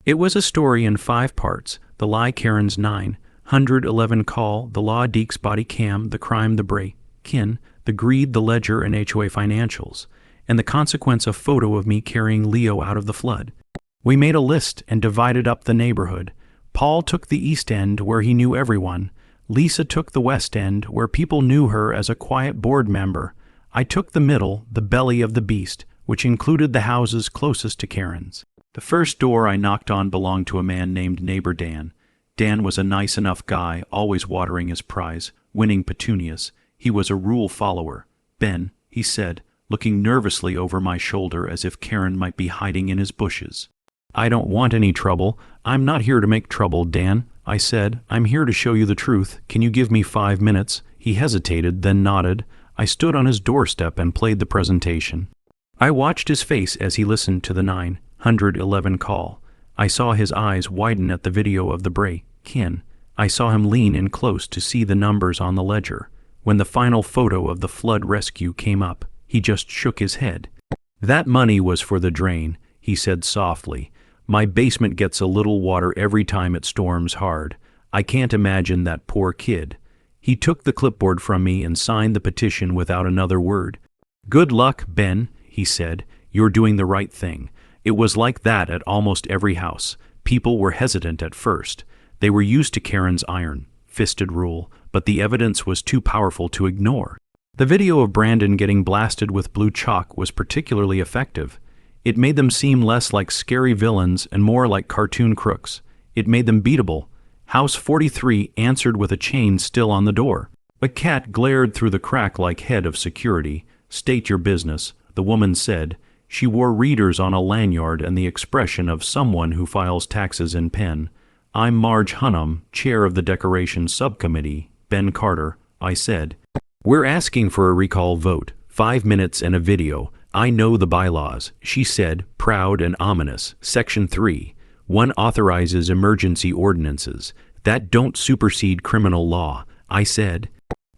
Speaker 1: It was a story in 5 parts. The lie Karen's 911 call, the law Deeks body cam, the crime the break-in, the greed the ledger and HOA financials, and the consequence of photo of me carrying Leo out of the flood. We made a list and divided up the neighborhood. Paul took the East End, where he knew everyone. Lisa took the West End, where people knew her as a quiet board member. I took the middle, the belly of the beast, which included the houses closest to Karen's. The first door I knocked on belonged to a man named Neighbor Dan. Dan was a nice enough guy, always watering his prize, winning petunias. He was a rule follower. "Ben," he said, looking nervously over my shoulder as if Karen might be hiding in his bushes. "I don't want any trouble. I'm not here to make trouble, Dan," I said. "I'm here to show you the truth. Can you give me 5 minutes?" He hesitated, then nodded. I stood on his doorstep and played the presentation. I watched his face as he listened to the 911 call. I saw his eyes widen at the video of the break-in. I saw him lean in close to see the numbers on the ledger. When the final photo of the flood rescue came up, he just shook his head. "That money was for the drain," he said softly. "My basement gets a little water every time it storms hard. I can't imagine that poor kid." He took the clipboard from me and signed the petition without another word. "Good luck, Ben," he said. "You're doing the right thing." It was like that at almost every house. People were hesitant at first. They were used to Karen's iron-fisted rule, but the evidence was too powerful to ignore. The video of Brandon getting blasted with blue chalk was particularly effective. It made them seem less like scary villains and more like cartoon crooks. It made them beatable. House 43 answered with a chain still on the door. A cat glared through the crack like head of security. "State your business," the woman said. She wore readers on a lanyard and the expression of someone who files taxes in pen. "I'm Marge Hunnam, chair of the Decoration Subcommittee, Ben Carter," I said. "We're asking for a recall vote, 5 minutes and a video. I know the bylaws," she said, proud and ominous. "Section 3. 1 authorizes emergency ordinances that don't supersede criminal law," I said.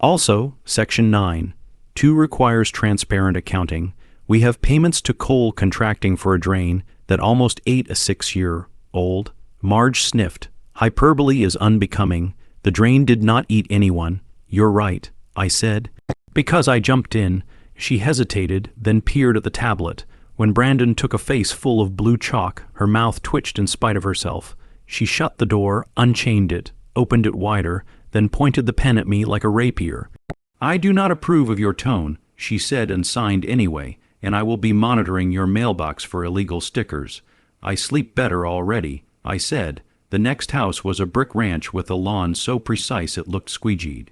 Speaker 1: "Also, Section 9. 2 requires transparent accounting. We have payments to coal contracting for a drain that almost ate a 6-year-old. Marge sniffed. "Hyperbole is unbecoming. The drain did not eat anyone." "You're right," I said. Because I jumped in, she hesitated, then peered at the tablet. When Brandon took a face full of blue chalk, her mouth twitched in spite of herself. She shut the door, unchained it, opened it wider, then pointed the pen at me like a rapier. "I do not approve of your tone," she said, and signed anyway, "and I will be monitoring your mailbox for illegal stickers." "I sleep better already," I said. The next house was a brick ranch with a lawn so precise it looked squeegeed.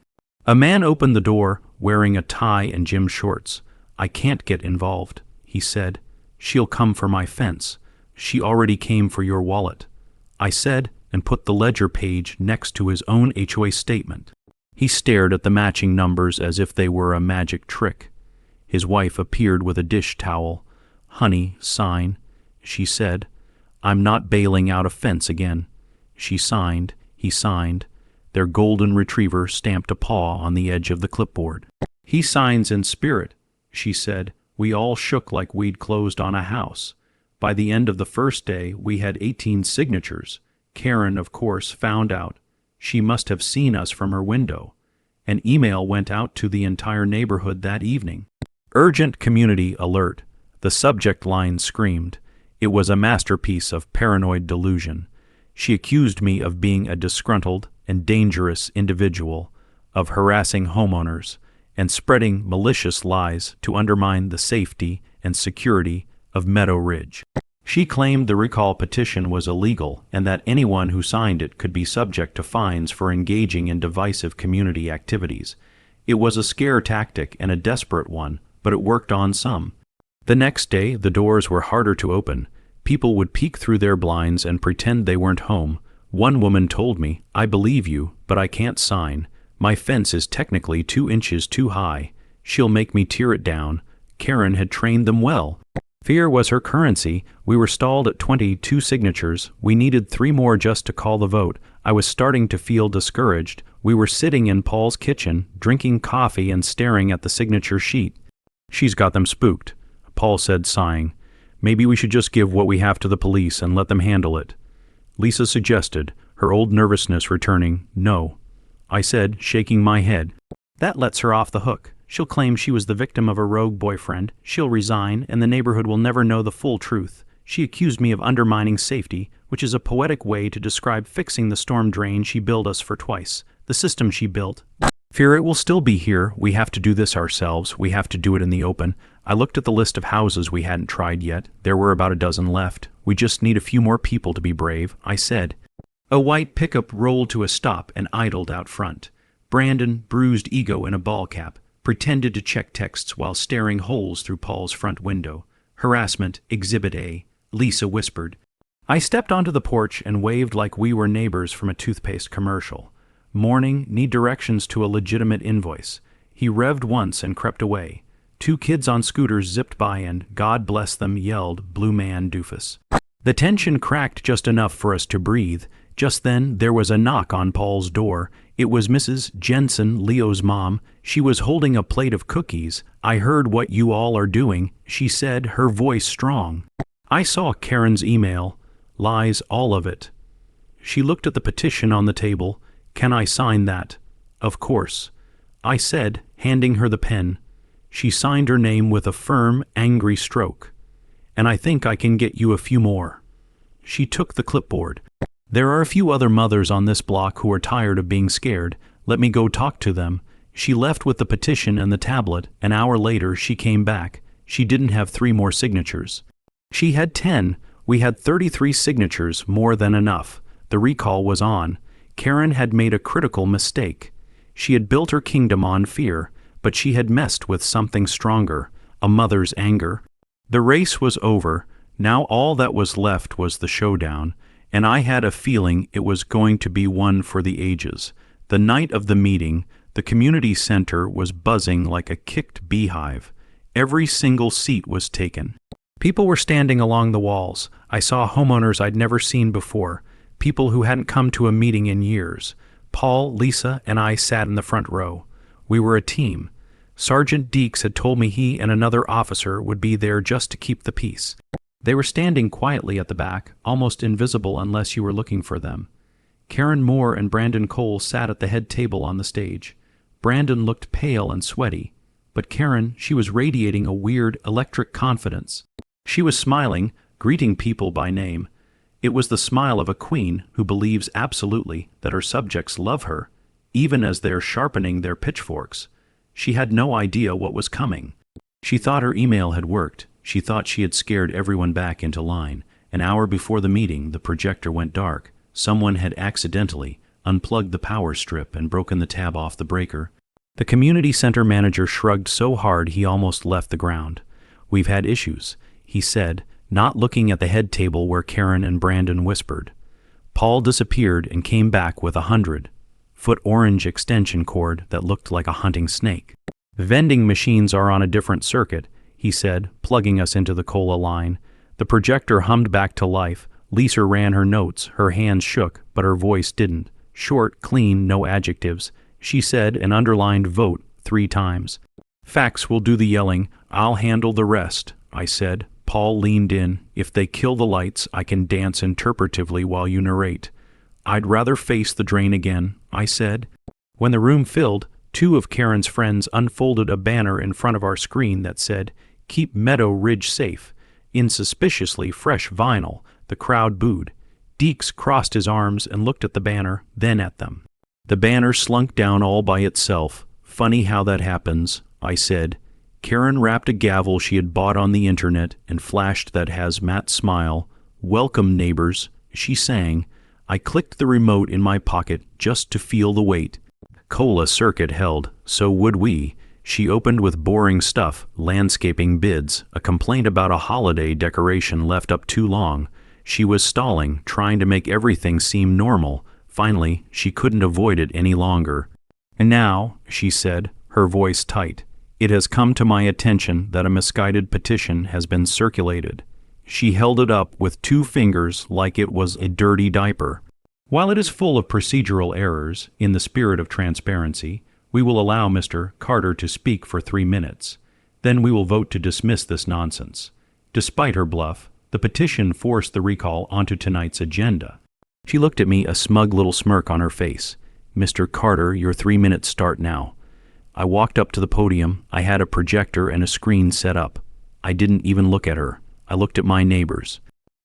Speaker 1: A man opened the door, wearing a tie and gym shorts. "I can't get involved," he said. "She'll come for my fence. She already came for your wallet," I said, and put the ledger page next to his own HOA statement. He stared at the matching numbers as if they were a magic trick. His wife appeared with a dish towel. "Honey, sign," she said. "I'm not bailing out a fence again." She signed. He signed. Their golden retriever stamped a paw on the edge of the clipboard. "He signs in spirit," she said. We all shook like we'd closed on a house. By the end of the first day, we had 18 signatures. Karen, of course, found out. She must have seen us from her window. An email went out to the entire neighborhood that evening. "Urgent community alert." The subject line screamed. It was a masterpiece of paranoid delusion. She accused me of being a disgruntled and dangerous individual, of harassing homeowners, and spreading malicious lies to undermine the safety and security of Meadow Ridge. She claimed the recall petition was illegal and that anyone who signed it could be subject to fines for engaging in divisive community activities. It was a scare tactic and a desperate one, but it worked on some. The next day, the doors were harder to open. People would peek through their blinds and pretend they weren't home. One woman told me, "I believe you, but I can't sign. My fence is technically 2 inches too high. She'll make me tear it down." Karen had trained them well. Fear was her currency. We were stalled at 22 signatures. We needed 3 more just to call the vote. I was starting to feel discouraged. We were sitting in Paul's kitchen, drinking coffee and staring at the signature sheet. "She's got them spooked," Paul said, sighing. "Maybe we should just give what we have to the police and let them handle it." Lisa suggested, her old nervousness returning. "No," I said, shaking my head. "That lets her off the hook. She'll claim she was the victim of a rogue boyfriend. She'll resign, and the neighborhood will never know the full truth. She accused me of undermining safety, which is a poetic way to describe fixing the storm drain she billed us for twice. The system she built. Fear it will still be here. We have to do this ourselves. We have to do it in the open." I looked at the list of houses we hadn't tried yet. There were about a dozen left. We just need a few more people to be brave, I said. A white pickup rolled to a stop and idled out front. Brandon, bruised ego in a ball cap, pretended to check texts while staring holes through Paul's front window. Harassment, Exhibit A, Lisa whispered. I stepped onto the porch and waved like we were neighbors from a toothpaste commercial. Morning, need directions to a legitimate invoice. He revved once and crept away. 2 kids on scooters zipped by and, God bless them, yelled, Blue Man Doofus. The tension cracked just enough for us to breathe. Just then, there was a knock on Paul's door. It was Mrs. Jensen, Leo's mom. She was holding a plate of cookies. I heard what you all are doing, she said, her voice strong. I saw Karen's email. Lies, all of it. She looked at the petition on the table. Can I sign that? Of course. I said, handing her the pen. She signed her name with a firm, angry stroke. And I think I can get you a few more. She took the clipboard. There are a few other mothers on this block who are tired of being scared. Let me go talk to them. She left with the petition and the tablet. An hour later, she came back. She didn't have 3 more signatures. She had 10. We had 33 signatures, more than enough. The recall was on. Karen had made a critical mistake. She had built her kingdom on fear, but she had messed with something stronger, a mother's anger. The race was over. Now all that was left was the showdown, and I had a feeling it was going to be one for the ages. The night of the meeting, the community center was buzzing like a kicked beehive. Every single seat was taken. People were standing along the walls. I saw homeowners I'd never seen before, people who hadn't come to a meeting in years. Paul, Lisa, and I sat in the front row. We were a team. Sergeant Deeks had told me he and another officer would be there just to keep the peace. They were standing quietly at the back, almost invisible unless you were looking for them. Karen Moore and Brandon Cole sat at the head table on the stage. Brandon looked pale and sweaty, but Karen, she was radiating a weird, electric confidence. She was smiling, greeting people by name. It was the smile of a queen who believes absolutely that her subjects love her, even as they're sharpening their pitchforks. She had no idea what was coming. She thought her email had worked. She thought she had scared everyone back into line. An hour before the meeting, the projector went dark. Someone had accidentally unplugged the power strip and broken the tab off the breaker. The community center manager shrugged so hard he almost left the ground. We've had issues, he said, not looking at the head table where Karen and Brandon whispered. Paul disappeared and came back with 100-foot orange extension cord that looked like a hunting snake. Vending machines are on a different circuit, he said, plugging us into the cola line. The projector hummed back to life. Lisa ran her notes. Her hands shook, but her voice didn't. Short, clean, no adjectives. She said an underlined vote 3 times. Fax will do the yelling. I'll handle the rest, I said. Paul leaned in. If they kill the lights, I can dance interpretively while you narrate. I'd rather face the drain again, I said. When the room filled, 2 of Karen's friends unfolded a banner in front of our screen that said, Keep Meadow Ridge safe. In suspiciously fresh vinyl, the crowd booed. Deeks crossed his arms and looked at the banner, then at them. The banner slunk down all by itself. Funny how that happens, I said. Karen wrapped a gavel she had bought on the internet and flashed that hazmat smile. Welcome, neighbors, she sang. I clicked the remote in my pocket just to feel the weight. Cola circuit held, so would we. She opened with boring stuff, landscaping bids, a complaint about a holiday decoration left up too long. She was stalling, trying to make everything seem normal. Finally, she couldn't avoid it any longer. And now, she said, her voice tight, it has come to my attention that a misguided petition has been circulated. She held it up with 2 fingers like it was a dirty diaper. While it is full of procedural errors, in the spirit of transparency, we will allow Mr. Carter to speak for 3 minutes. Then we will vote to dismiss this nonsense. Despite her bluff, the petition forced the recall onto tonight's agenda. She looked at me, a smug little smirk on her face. Mr. Carter, your 3 minutes start now. I walked up to the podium. I had a projector and a screen set up. I didn't even look at her. I looked at my neighbors.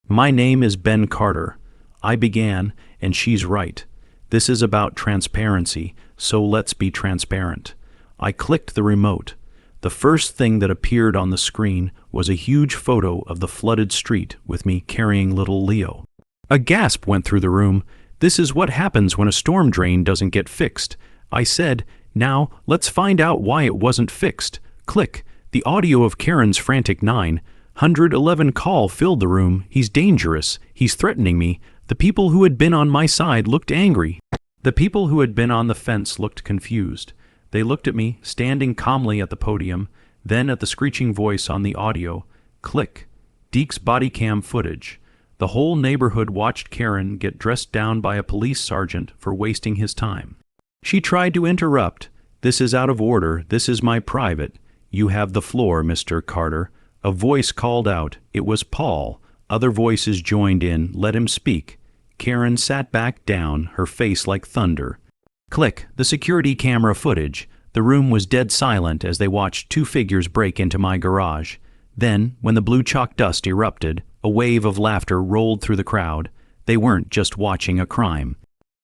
Speaker 1: My name is Ben Carter. I began, and she's right. This is about transparency, so let's be transparent. I clicked the remote. The first thing that appeared on the screen was a huge photo of the flooded street with me carrying little Leo. A gasp went through the room. This is what happens when a storm drain doesn't get fixed. I said, now let's find out why it wasn't fixed. Click. The audio of Karen's frantic 911 call filled the room. He's dangerous. He's threatening me. The people who had been on my side looked angry. The people who had been on the fence looked confused. They looked at me, standing calmly at the podium, then at the screeching voice on the audio. Click. Deke's body cam footage. The whole neighborhood watched Karen get dressed down by a police sergeant for wasting his time. She tried to interrupt. This is out of order. This is my private. You have the floor, Mr. Carter. A voice called out. It was Paul. Other voices joined in. Let him speak. Karen sat back down, her face like thunder. Click. The security camera footage. The room was dead silent as they watched two figures break into my garage. Then, when the blue chalk dust erupted, a wave of laughter rolled through the crowd. They weren't just watching a crime.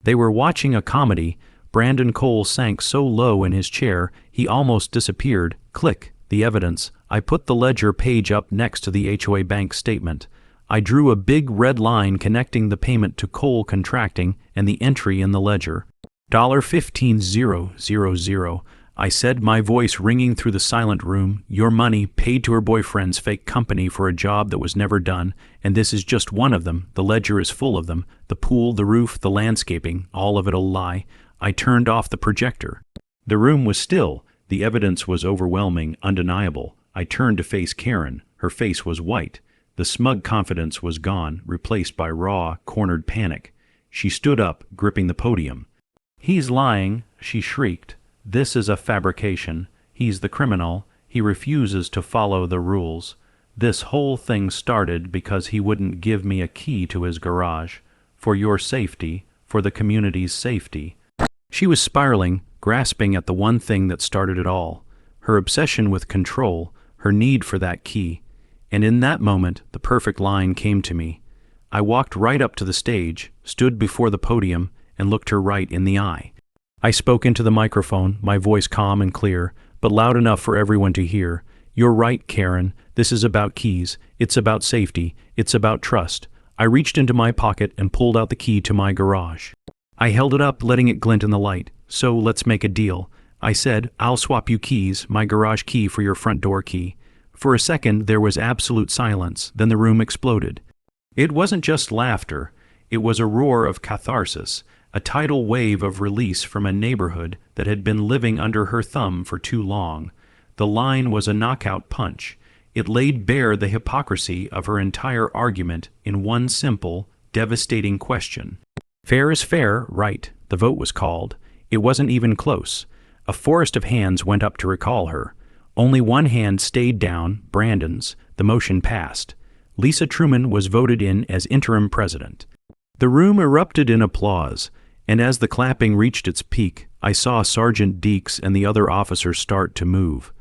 Speaker 1: They were watching a comedy. Brandon Cole sank so low in his chair, he almost disappeared. Click. The evidence. I put the ledger page up next to the HOA bank statement. I drew a big red line connecting the payment to Cole Contracting and the entry in the ledger. $15,000. I said, my voice ringing through the silent room. Your money paid to her boyfriend's fake company for a job that was never done, and this is just one of them. The ledger is full of them. The pool, the roof, the landscaping, all of it a lie. I turned off the projector. The room was still. The evidence was overwhelming, undeniable. I turned to face Karen. Her face was white. The smug confidence was gone, replaced by raw, cornered panic. She stood up, gripping the podium. He's lying, she shrieked. This is a fabrication. He's the criminal. He refuses to follow the rules. This whole thing started because he wouldn't give me a key to his garage. For your safety, for the community's safety. She was spiraling, grasping at the one thing that started it all. Her obsession with control, her need for that key. And in that moment, the perfect line came to me. I walked right up to the stage, stood before the podium, and looked her right in the eye. I spoke into the microphone, my voice calm and clear, but loud enough for everyone to hear. You're right, Karen. This is about keys. It's about safety. It's about trust. I reached into my pocket and pulled out the key to my garage. I held it up, letting it glint in the light. So let's make a deal. I said, I'll swap you keys, my garage key for your front door key. For a second, there was absolute silence. Then the room exploded. It wasn't just laughter. It was a roar of catharsis, a tidal wave of release from a neighborhood that had been living under her thumb for too long. The line was a knockout punch. It laid bare the hypocrisy of her entire argument in one simple, devastating question. Fair is fair, right? The vote was called. It wasn't even close. A forest of hands went up to recall her. Only one hand stayed down, Brandon's. The motion passed. Lisa Truman was voted in as interim president. The room erupted in applause, and as the clapping reached its peak, I saw Sergeant Deeks and the other officers start to move.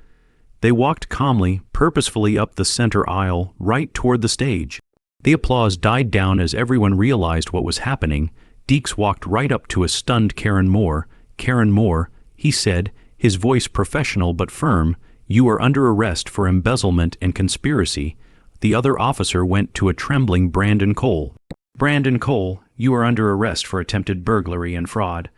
Speaker 1: They walked calmly, purposefully up the center aisle, right toward the stage. The applause died down as everyone realized what was happening. Deeks walked right up to a stunned Karen Moore. Karen Moore, he said, his voice professional but firm, you are under arrest for embezzlement and conspiracy. The other officer went to a trembling Brandon Cole. Brandon Cole, you are under arrest for attempted burglary and fraud.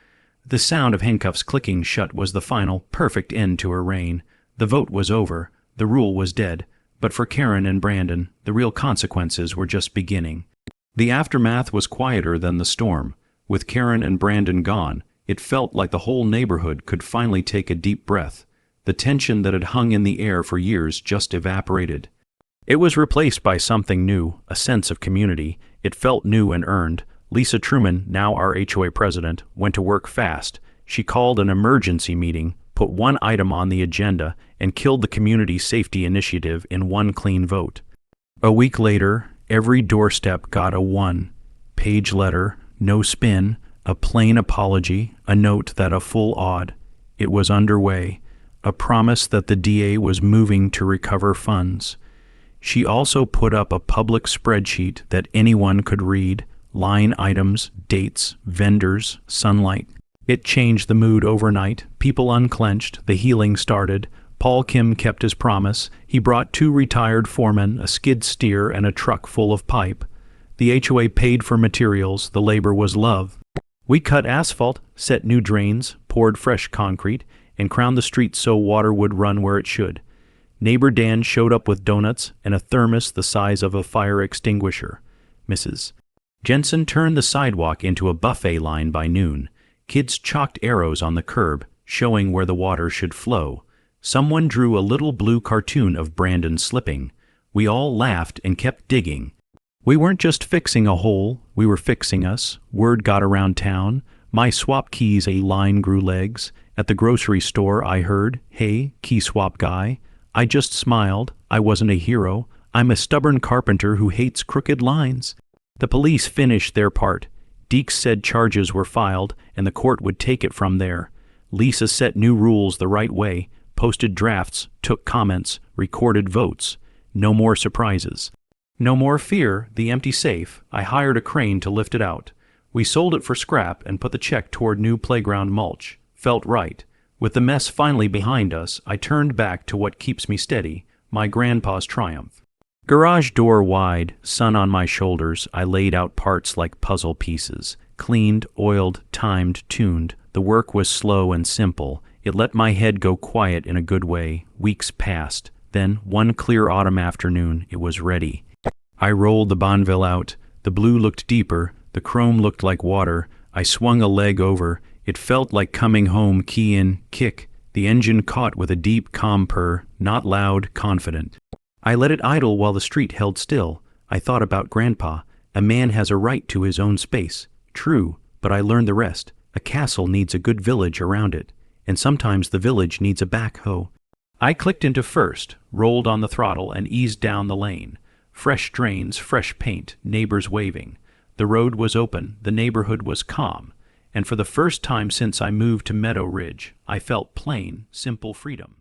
Speaker 1: The sound of handcuffs clicking shut was the final, perfect end to her reign. The vote was over. The rule was dead. But for Karen and Brandon, the real consequences were just beginning. The aftermath was quieter than the storm. With Karen and Brandon gone, it felt like the whole neighborhood could finally take a deep breath. The tension that had hung in the air for years just evaporated. It was replaced by something new, a sense of community. It felt new and earned. Lisa Truman, now our HOA president, went to work fast. She called an emergency meeting, put one item on the agenda, and killed the community safety initiative in one clean vote. A week later, every doorstep got a one-page letter, no spin, a plain apology, a note that a full odd. It was underway, a promise that the DA was moving to recover funds. She also put up a public spreadsheet that anyone could read, line items, dates, vendors, sunlight. It changed the mood overnight. People unclenched, the healing started. Paul Kim kept his promise. He brought 2 retired foremen, a skid steer, and a truck full of pipe. The HOA paid for materials. The labor was love. We cut asphalt, set new drains, poured fresh concrete, and crowned the streets so water would run where it should. Neighbor Dan showed up with donuts and a thermos the size of a fire extinguisher. Mrs. Jensen turned the sidewalk into a buffet line by noon. Kids chalked arrows on the curb, showing where the water should flow. Someone drew a little blue cartoon of Brandon slipping. We all laughed and kept digging. We weren't just fixing a hole, we were fixing us. Word got around town. My swap keys a line grew legs. At the grocery store I heard, "Hey, key swap guy." I just smiled. I wasn't a hero. I'm a stubborn carpenter who hates crooked lines. The police finished their part. Deeks said charges were filed, and the court would take it from there. Lisa set new rules the right way, posted drafts, took comments, recorded votes. No more surprises. No more fear, the empty safe. I hired a crane to lift it out. We sold it for scrap and put the check toward new playground mulch. Felt right. With the mess finally behind us, I turned back to what keeps me steady, my grandpa's triumph. Garage door wide, sun on my shoulders, I laid out parts like puzzle pieces. Cleaned, oiled, timed, tuned. The work was slow and simple. It let my head go quiet in a good way. Weeks passed. Then, one clear autumn afternoon, it was ready. I rolled the Bonneville out. The blue looked deeper. The chrome looked like water. I swung a leg over. It felt like coming home, key in, kick. The engine caught with a deep, calm purr, not loud, confident. I let it idle while the street held still. I thought about Grandpa. A man has a right to his own space. True, but I learned the rest. A castle needs a good village around it, and sometimes the village needs a backhoe. I clicked into first, rolled on the throttle, and eased down the lane. Fresh drains, fresh paint, neighbors waving. The road was open, the neighborhood was calm. And for the first time since I moved to Meadow Ridge, I felt plain, simple freedom.